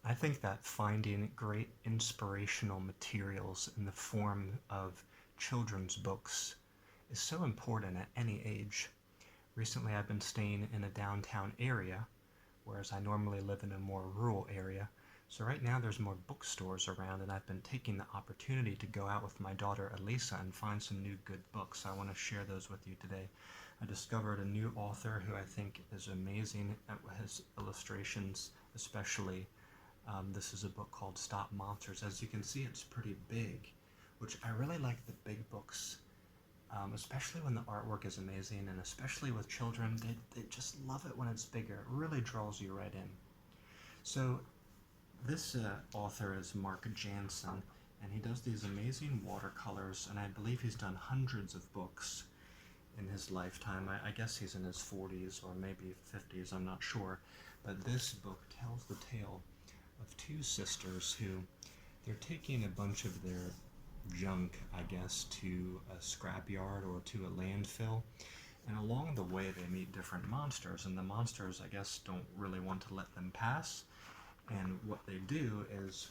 I think that finding great inspirational materials in the form of children's books is so important at any age. Recently, I've been staying in a downtown area, whereas I normally live in a more rural area. So right now there's more bookstores around, and I've been taking the opportunity to go out with my daughter Alisa and find some new good books. I want to share those with you today. I discovered a new author who I think is amazing at his illustrations, especially. This is a book called Stop Monsters. As you can see, it's pretty big, which I really like the big books, especially when the artwork is amazing, and especially with children, they just love it when it's bigger. It really draws you right in. So this author is Mark Jansen, and he does these amazing watercolors, and I believe he's done hundreds of books in his lifetime. I guess he's in his 40s or maybe 50s, I'm not sure. But this book tells the tale of two sisters who they're taking a bunch of their junk, I guess, to a scrapyard or to a landfill. And along the way, they meet different monsters, and the monsters, I guess, don't really want to let them pass. And what they do is,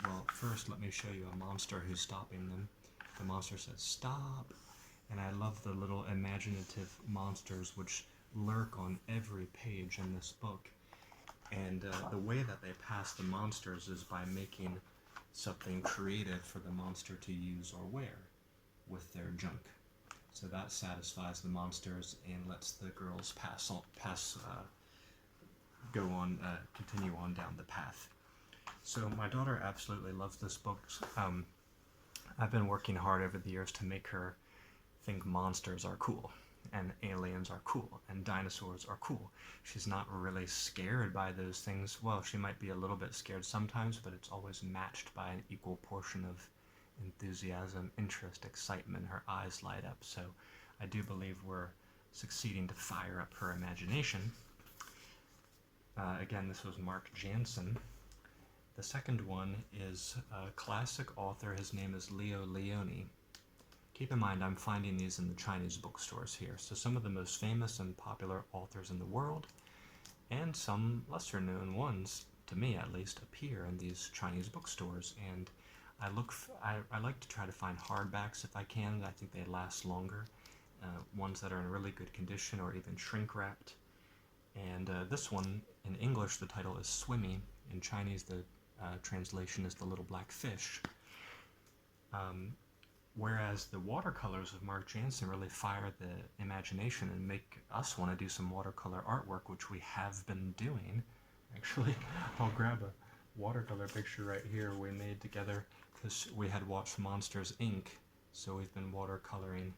well, first let me show you a monster who's stopping them. The monster says, "Stop." And I love the little imaginative monsters which lurk on every page in this book. And the way that they pass the monsters is by making something creative for the monster to use or wear with their junk. So that satisfies the monsters and lets the girls continue on down the path. So my daughter absolutely loves this book. I've been working hard over the years to make her think monsters are cool and aliens are cool and dinosaurs are cool. She's not really scared by those things. Well, she might be a little bit scared sometimes, but it's always matched by an equal portion of enthusiasm, interest, excitement. Her eyes light up. So I do believe we're succeeding to fire up her imagination. Again, this was Mark Jansen. The second one is a classic author. His name is Leo Leone. Keep in mind, I'm finding these in the Chinese bookstores here. So some of the most famous and popular authors in the world, and some lesser known ones, to me at least, appear in these Chinese bookstores. And I like to try to find hardbacks if I can. I think they last longer. Ones that are in really good condition or even shrink wrapped. And this one, in English, the title is Swimmy. In Chinese, the translation is The Little Black Fish. Whereas the watercolors of Mark Jansen really fire the imagination and make us want to do some watercolor artwork, which we have been doing. Actually, I'll grab a watercolor picture right here we made together because we had watched Monsters, Inc., so we've been watercoloring,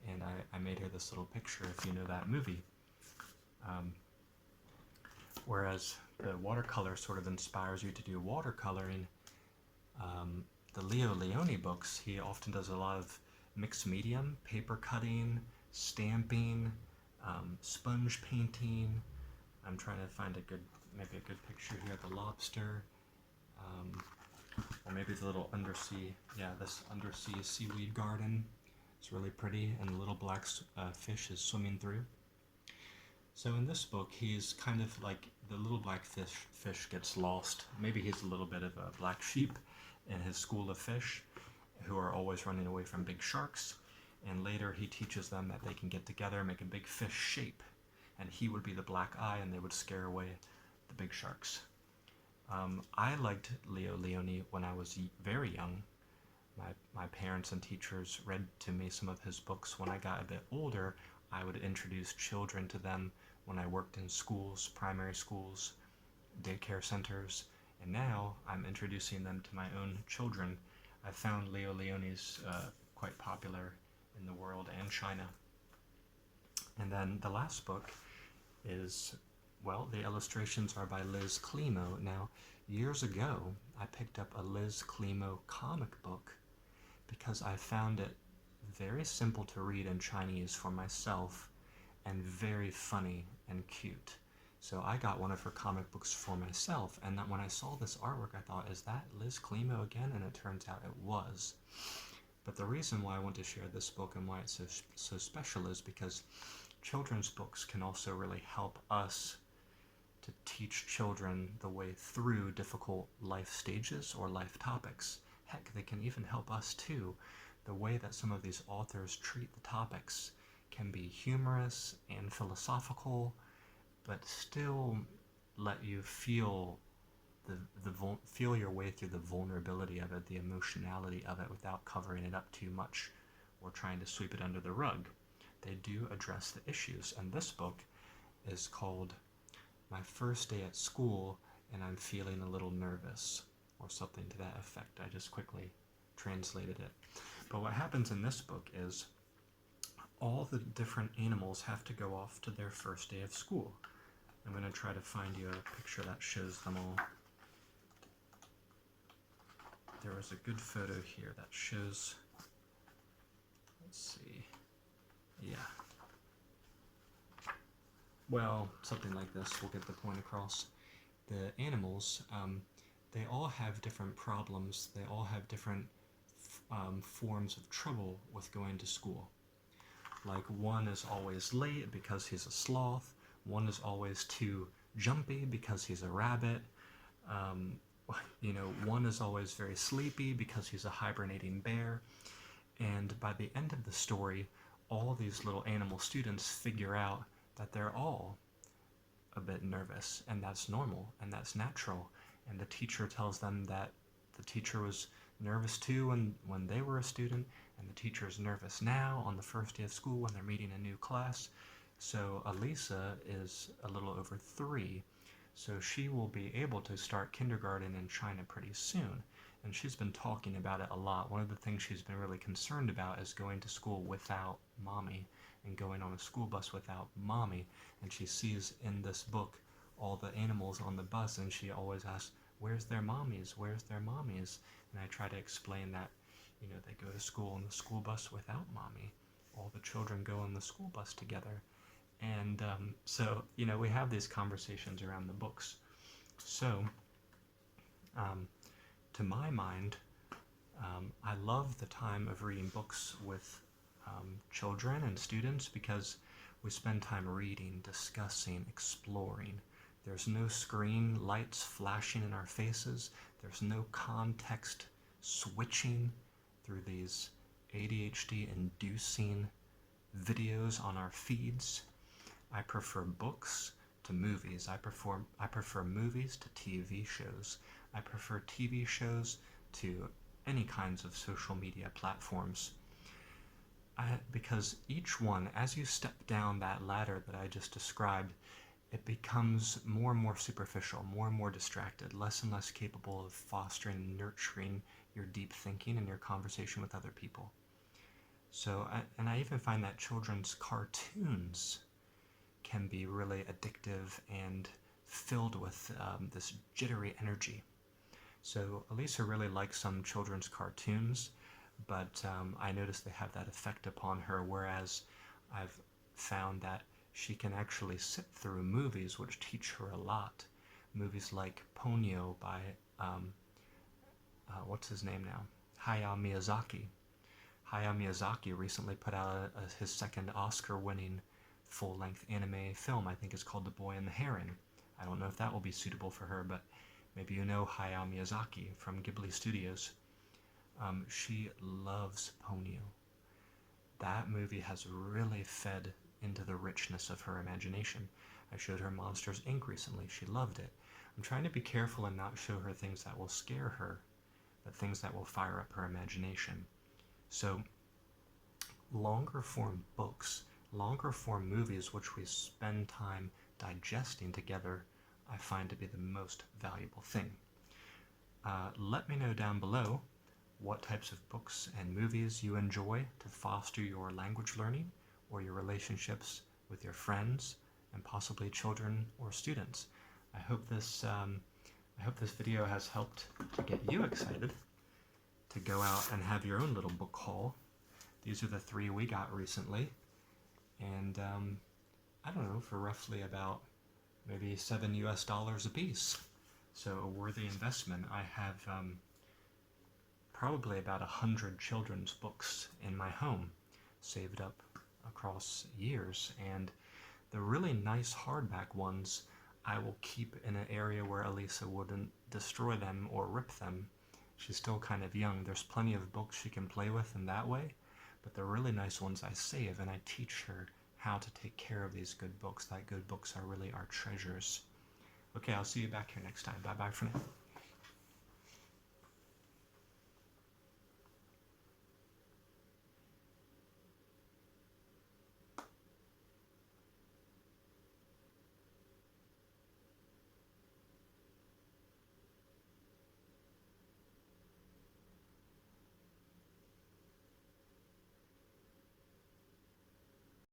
and I made her this little picture, if you know that movie. Whereas the watercolor sort of inspires you to do watercoloring, the Leo Leone books, he often does a lot of mixed medium, paper cutting, stamping, sponge painting. I'm trying to find maybe a good picture here of the lobster, or maybe the little this undersea seaweed garden. It's really pretty, and the little black fish is swimming through. So in this book, he's kind of like the little black fish gets lost. Maybe he's a little bit of a black sheep in his school of fish who are always running away from big sharks. And later he teaches them that they can get together and make a big fish shape. And he would be the black eye and they would scare away the big sharks. I liked Leo Leone when I was very young. My parents and teachers read to me some of his books. When I got a bit older, I would introduce children to them when I worked in schools, primary schools, daycare centers, and now I'm introducing them to my own children. I found Leo Leone's quite popular in the world and China. And then the last book is, well, the illustrations are by Liz Climo. Now, years ago, I picked up a Liz Climo comic book because I found it very simple to read in Chinese for myself and very funny and cute. So I got one of her comic books for myself, and that when I saw this artwork, I thought, is that Liz Climo again? And it turns out it was. But the reason why I want to share this book and why it's so special is because children's books can also really help us to teach children the way through difficult life stages or life topics. Heck, they can even help us too. The way that some of these authors treat the topics can be humorous and philosophical, but still let you feel feel your way through the vulnerability of it, the emotionality of it, without covering it up too much or trying to sweep it under the rug. They do address the issues, and this book is called My First Day at School and I'm Feeling a Little Nervous, or something to that effect. I just quickly translated it. But what happens in this book is all the different animals have to go off to their first day of school. I'm going to try to find you a picture that shows them all. There was a good photo here that shows, let's see, yeah. Well, something like this will get the point across. The animals, they all have different problems. They all have different forms of trouble with going to school. Like, one is always late because he's a sloth. One is always too jumpy because he's a rabbit. One is always very sleepy because he's a hibernating bear. And by the end of the story, all these little animal students figure out that they're all a bit nervous, and that's normal, and that's natural. And the teacher tells them that the teacher was nervous too when they were a student, and the teacher's nervous now on the first day of school when they're meeting a new class. So Alisa is a little over 3, so she will be able to start kindergarten in China pretty soon. And she's been talking about it a lot. One of the things she's been really concerned about is going to school without mommy and going on a school bus without mommy. And she sees in this book all the animals on the bus, and she always asks, where's their mommies? Where's their mommies? And I try to explain that, they go to school on the school bus without mommy. All the children go on the school bus together. And so, we have these conversations around the books. So, to my mind, I love the time of reading books with children and students because we spend time reading, discussing, exploring. There's no screen lights flashing in our faces. There's no context switching through these ADHD-inducing videos on our feeds. I prefer books to movies. I prefer movies to TV shows. I prefer TV shows to any kinds of social media platforms. Because each one, as you step down that ladder that I just described, it becomes more and more superficial, more and more distracted, less and less capable of fostering and nurturing your deep thinking and your conversation with other people. So, I even find that children's cartoons can be really addictive and filled with this jittery energy. So Alisa really likes some children's cartoons, but I notice they have that effect upon her, whereas I've found that she can actually sit through movies which teach her a lot. Movies like Ponyo by, what's his name now? Hayao Miyazaki. Hayao Miyazaki recently put out his second Oscar-winning full-length anime film. I think it's called The Boy and the Heron. I don't know if that will be suitable for her, but maybe you know Hayao Miyazaki from Ghibli Studios. She loves Ponyo. That movie has really fed into the richness of her imagination. I showed her Monsters, Inc. recently. She loved it. I'm trying to be careful and not show her things that will scare her, but things that will fire up her imagination. So, longer form books, longer form movies which we spend time digesting together, I find to be the most valuable thing. Let me know down below what types of books and movies you enjoy to foster your language learning or your relationships with your friends and possibly children or students. I hope this video has helped to get you excited to go out and have your own little book haul. These are the 3 we got recently, and I don't know, for roughly about maybe $7 US a piece. So a worthy investment. I have probably about 100 children's books in my home, saved up across years, and the really nice hardback ones I will keep in an area where Alisa wouldn't destroy them or rip them. She's still kind of young. There's plenty of books she can play with in that way, but the really nice ones I save, and I teach her how to take care of these good books. That good books are really our treasures. Okay, I'll see you back here next time. Bye bye for now.